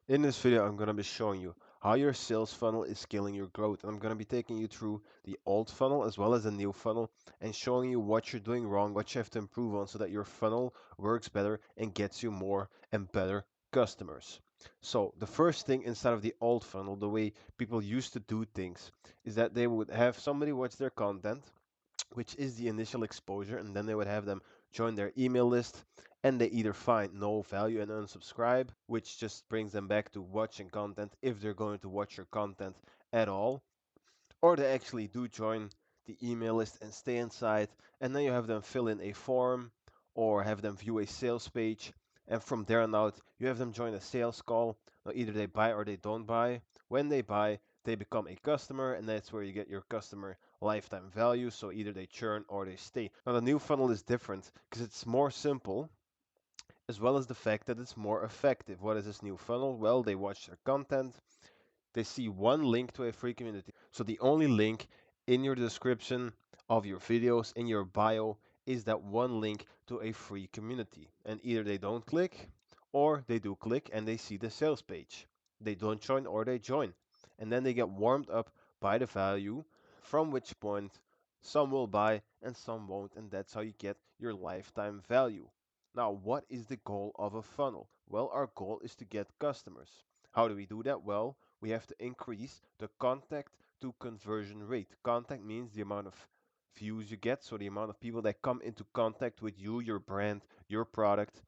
In this video, I'm going to be showing you how your sales funnel is scaling your growth. And I'm going to be taking you through the old funnel as well as the new funnel and showing you what you're doing wrong, what you have to improve on so that your funnel works better and gets you more and better customers. So the first thing inside of the old funnel, the way people used to do things, is that they would have somebody watch their content, which is the initial exposure, and then they would have them join their email list, and they either find no value and unsubscribe, which just brings them back to watching content if they're going to watch your content at all, or they actually do join the email list and stay inside, and then you have them fill in a form or have them view a sales page, and from there on out you have them join a sales call. Now, either they buy or they don't buy. When they buy, they become a customer, and that's where you get your customer lifetime value. So either they churn or they stay. Now the new funnel is different because it's more simple, as well as the fact that it's more effective. What is this new funnel? Well, they watch their content, they see one link to a free community. So the only link in your description of your videos, in your bio, is that one link to a free community. And either they don't click or they do click and they see the sales page. They don't join or they join. And then they get warmed up by the value, from which point some will buy and some won't. And that's how you get your lifetime value. Now, what is the goal of a funnel? Well, our goal is to get customers. How do we do that? Well, we have to increase the contact to conversion rate. Contact means the amount of views you get, so the amount of people that come into contact with you, your brand, your product,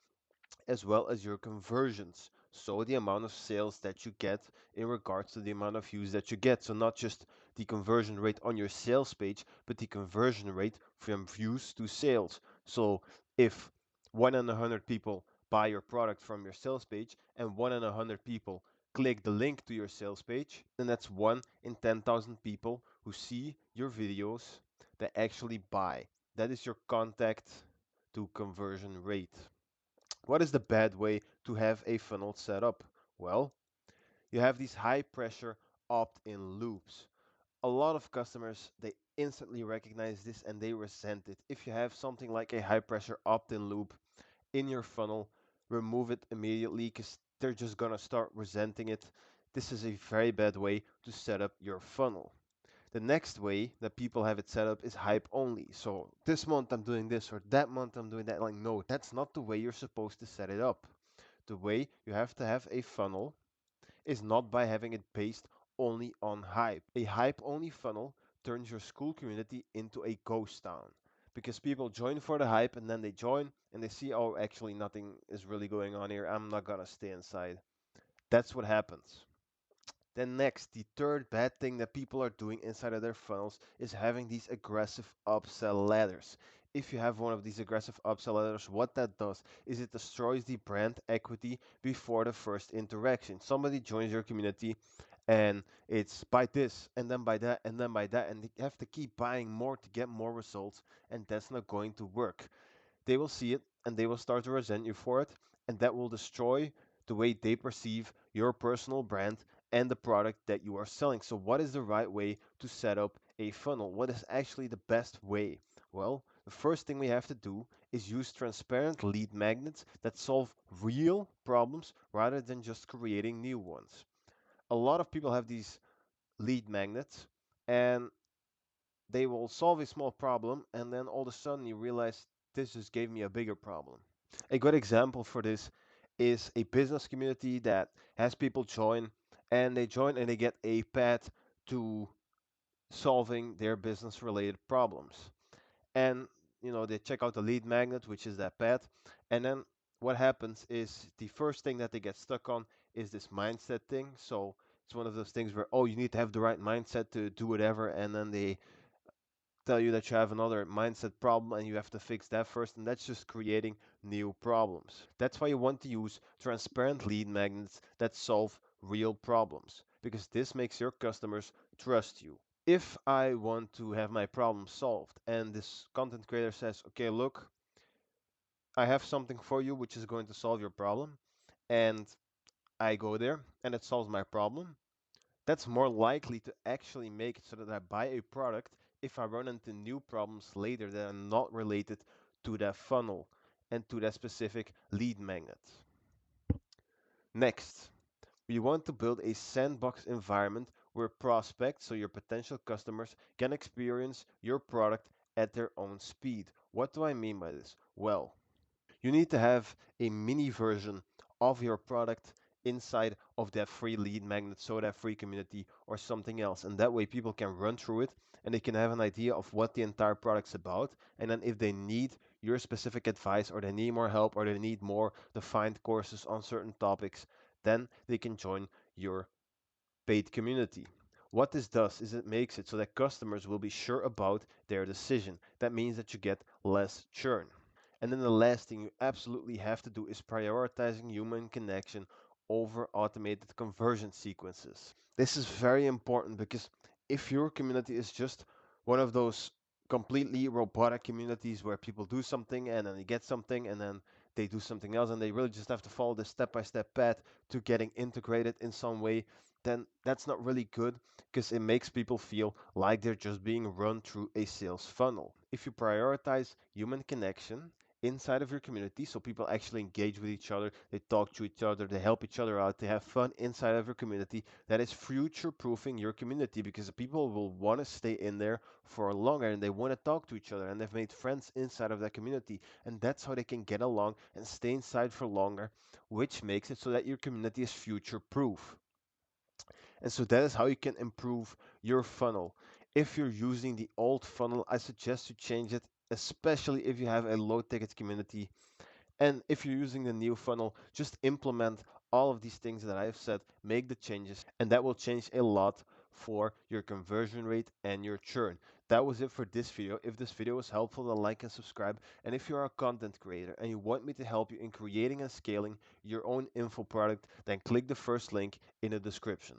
as well as your conversions. So the amount of sales that you get in regards to the amount of views that you get. So not just the conversion rate on your sales page, but the conversion rate from views to sales. So if 1 in 100 people buy your product from your sales page and 1 in 100 people click the link to your sales page, then that's 1 in 10,000 people who see your videos that actually buy. That is your contact to conversion rate. What is the bad way to have a funnel set up? Well, you have these high pressure opt-in loops. A lot of customers, they instantly recognize this and they resent it. If you have something like a high pressure opt-in loop in your funnel, remove it immediately because they're just gonna start resenting it. This is a very bad way to set up your funnel. The next way that people have it set up is hype only. So this month I'm doing this or that month I'm doing that. Like, no, that's not the way you're supposed to set it up. The way you have to have a funnel is not by having it based only on hype. A hype only funnel turns your school community into a ghost town because people join for the hype and then they join and they see, oh, actually nothing is really going on here. I'm not gonna stay inside. That's what happens. Then next, the third bad thing that people are doing inside of their funnels is having these aggressive upsell ladders. If you have one of these aggressive upsell ladders, what that does is it destroys the brand equity before the first interaction. Somebody joins your community and it's buy this and then buy that and then buy that, and they have to keep buying more to get more results, and that's not going to work. They will see it and they will start to resent you for it, and that will destroy the way they perceive your personal brand and the product that you are selling. So, what is the right way to set up a funnel? What is actually the best way? Well, the first thing we have to do is use transparent lead magnets that solve real problems rather than just creating new ones. A lot of people have these lead magnets and they will solve a small problem, and then all of a sudden you realize this just gave me a bigger problem. A good example for this is a business community that has people join and they get a path to solving their business related problems. And they check out the lead magnet, which is that path, and then what happens is the first thing that they get stuck on is this mindset thing. So it's one of those things where, oh, you need to have the right mindset to do whatever, and then they tell you that you have another mindset problem and you have to fix that first, and that's just creating new problems. That's why you want to use transparent lead magnets that solve real problems, because this makes your customers trust you. If I want to have my problem solved and this content creator says, okay, look, I have something for you which is going to solve your problem, and I go there and it solves my problem, that's more likely to actually make it so that I buy a product if I run into new problems later that are not related to that funnel and to that specific lead magnet. Next, We want to build a sandbox environment where prospects, so your potential customers, can experience your product at their own speed. What do I mean by this? Well, you need to have a mini version of your product inside of that free lead magnet, so that free community or something else. And that way people can run through it and they can have an idea of what the entire product's about. And then if they need your specific advice or they need more help or they need more defined courses on certain topics, then they can join your paid community. What this does is it makes it so that customers will be sure about their decision. That means that you get less churn. And then the last thing you absolutely have to do is prioritizing human connection over automated conversion sequences. This is very important because if your community is just one of those completely robotic communities where people do something and then they get something and then they do something else and they really just have to follow this step-by-step path to getting integrated in some way, then that's not really good because it makes people feel like they're just being run through a sales funnel. If you prioritize human connection inside of your community, so people actually engage with each other, they talk to each other, they help each other out, they have fun inside of your community, that is future proofing your community because people will want to stay in there for longer and they want to talk to each other and they've made friends inside of that community, and that's how they can get along and stay inside for longer, which makes it so that your community is future proof. And so that is how you can improve your funnel. If you're using the old funnel, I suggest you change it, especially if you have a low ticket community. And if you're using the new funnel, just implement all of these things that I've said, make the changes, and that will change a lot for your conversion rate and your churn. That was it for this video. If this video was helpful, then like and subscribe. And if you're a content creator and you want me to help you in creating and scaling your own info product, then click the first link in the description.